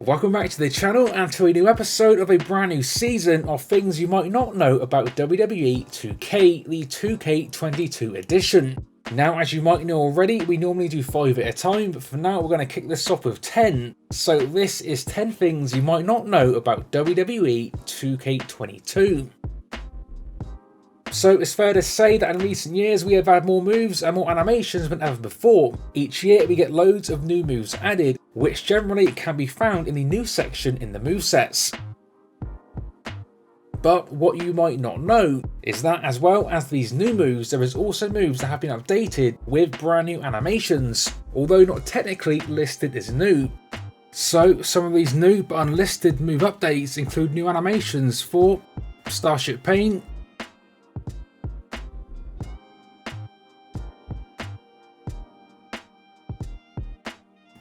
Welcome back to the channel and to a new episode of a brand new season of things you might not know about WWE 2K, the 2K22 edition. Now, as you might know already, we normally do 5 at a time, but for now we're going to kick this off with 10. So this is 10 things you might not know about WWE 2K22. So it's fair to say that in recent years we have had more moves and more animations than ever before. Each year we get loads of new moves added, which generally can be found in the news section in the movesets. But what you might not know is that as well as these new moves, there is also moves that have been updated with brand new animations, although not technically listed as new. So some of these new but unlisted move updates include new animations for Starship Pain,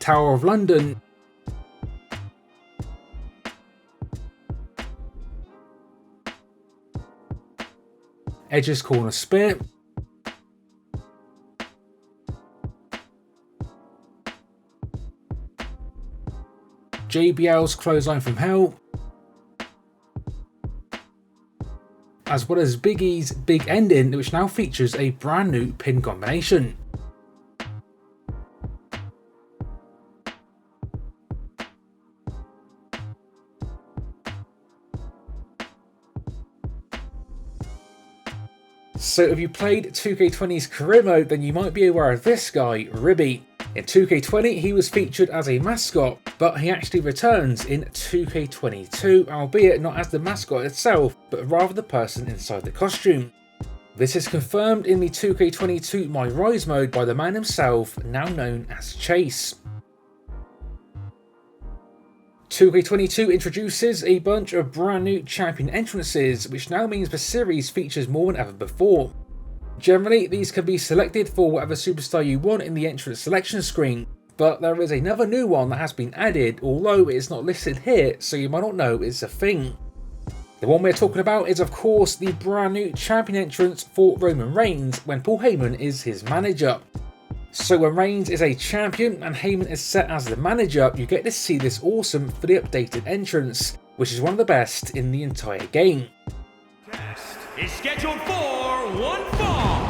Tower of London, Edge's Corner Spear, JBL's Clothesline from Hell, as well as Big E's Big Ending, which now features a brand new pin combination. So if you played 2K20's career mode, then you might be aware of this guy, Ribbie. In 2K20 he was featured as a mascot, but he actually returns in 2K22, albeit not as the mascot itself, but rather the person inside the costume. This is confirmed in the 2K22 My Rise mode by the man himself, now known as Chase. 2K22 introduces a bunch of brand new champion entrances, which now means the series features more than ever before. Generally, these can be selected for whatever superstar you want in the entrance selection screen, but there is another new one that has been added, although it is not listed here, so you might not know it's a thing. The one we're talking about is of course the brand new champion entrance for Roman Reigns when Paul Heyman is his manager. So when Reigns is a champion and Heyman is set as the manager, you get to see this awesome fully updated entrance, which is one of the best in the entire game. Next is scheduled for one fall.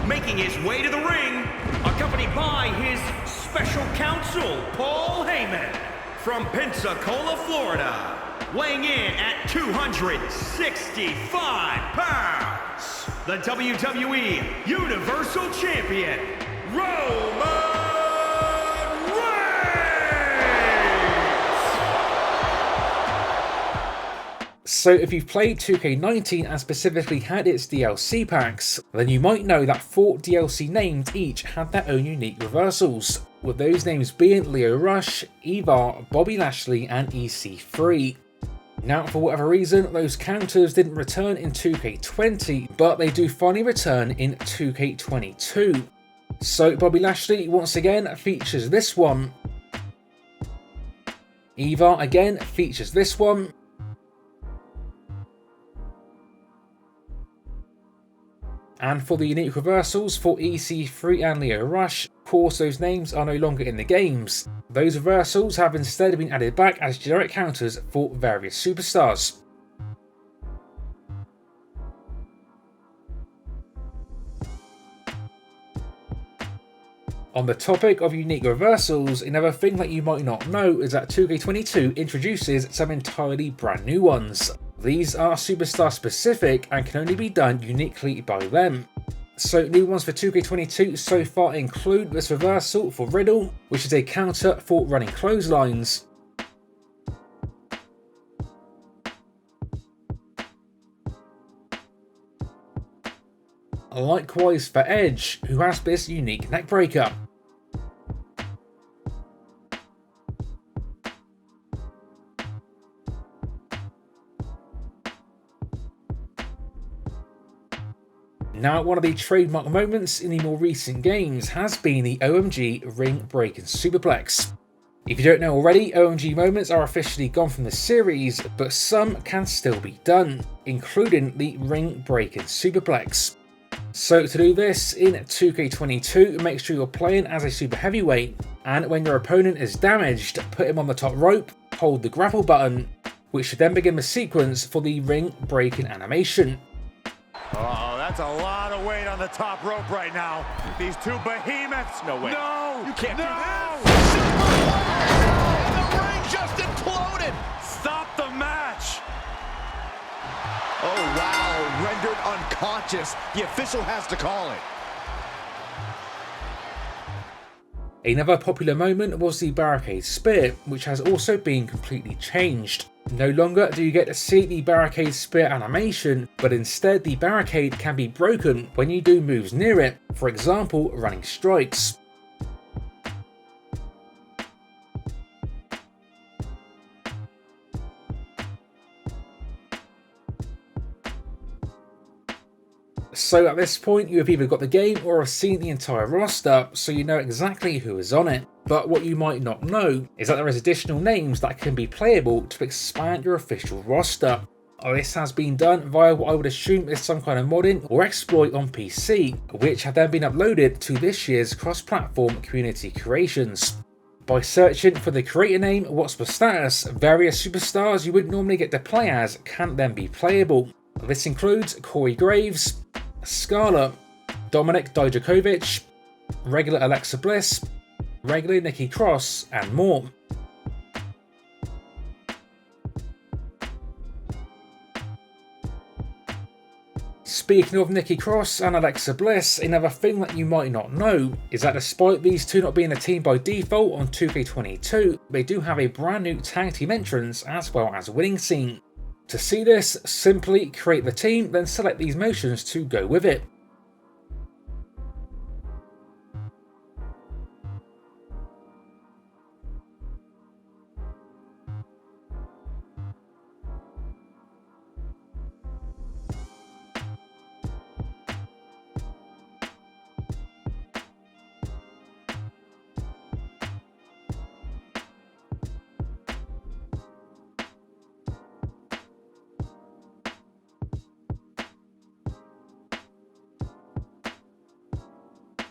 Making his way to the ring, accompanied by his special counsel, Paul Heyman, from Pensacola, Florida, weighing in at 265 pounds. The WWE Universal Champion, Roman Reigns! So if you've played 2K19 and specifically had its DLC packs, then you might know that 4 DLC names each had their own unique reversals, with those names being Lio Rush, Eva, Bobby Lashley and EC3. Now, for whatever reason, those counters didn't return in 2K20, but they do finally return in 2K22. So Bobby Lashley once again features this one. Eva again features this one. And for the unique reversals for EC3 and Lio Rush, of course those names are no longer in the games. Those reversals have instead been added back as generic counters for various superstars. On the topic of unique reversals, another thing that you might not know is that 2K22 introduces some entirely brand new ones. These are superstar specific and can only be done uniquely by them. So new ones for 2K22 so far include this reversal for Riddle, which is a counter for running clotheslines. Likewise for Edge, who has this unique neckbreaker. Now, one of the trademark moments in the more recent games has been the OMG ring breaking superplex. If you don't know already, OMG moments are officially gone from the series, but some can still be done, including the ring breaking superplex. So to do this in 2K22, make sure you're playing as a super heavyweight, and when your opponent is damaged, put him on the top rope, hold the grapple button, which should then begin the sequence for the ring breaking animation. Oh, that's a lot of weight on the top rope right now. These two behemoths. No way. No! You can't do this! The ring just imploded! Stop the match! Oh, wow. Rendered unconscious. The official has to call it. Another popular moment was the Barricade Spear, which has also been completely changed. No longer do you get to see the Barricade Spear animation, but instead the barricade can be broken when you do moves near it, for example running strikes. So at this point you have either got the game or have seen the entire roster, so you know exactly who is on it. But what you might not know is that there is additional names that can be playable to expand your official roster. This has been done via what I would assume is some kind of modding or exploit on PC, which have then been uploaded to this year's cross-platform community creations. By searching for the creator name, what's the status, various superstars you would normally get to play as can then be playable. This includes Corey Graves, Scarlett, Dominic Dijakovic, regular Alexa Bliss, regular Nikki Cross, and more. Speaking of Nikki Cross and Alexa Bliss, another thing that you might not know is that despite these two not being a team by default on 2K22, they do have a brand new tag team entrance as well as winning scene. To see this, simply create the team, then select these motions to go with it.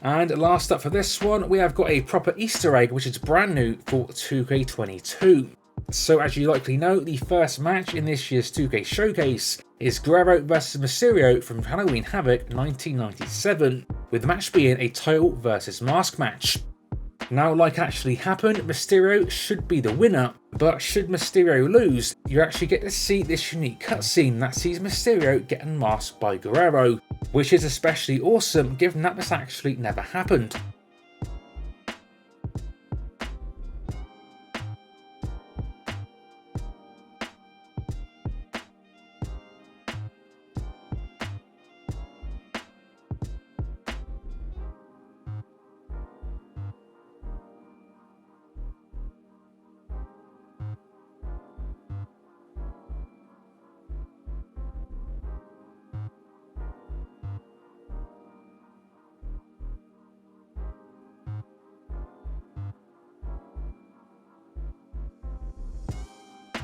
And last up for this one, we have got a proper Easter egg which is brand new for 2K22. So as you likely know, the first match in this year's 2K showcase is Guerrero vs Mysterio from Halloween Havoc 1997, with the match being a title versus mask match. Now, like actually happened, Mysterio should be the winner, but should Mysterio lose, you actually get to see this unique cutscene that sees Mysterio getting masked by Guerrero, which is especially awesome given that this actually never happened.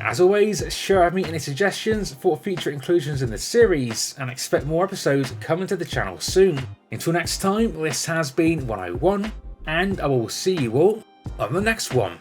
As always, share with me any suggestions for future inclusions in the series, and expect more episodes coming to the channel soon. Until next time, this has been 101, and I will see you all on the next one.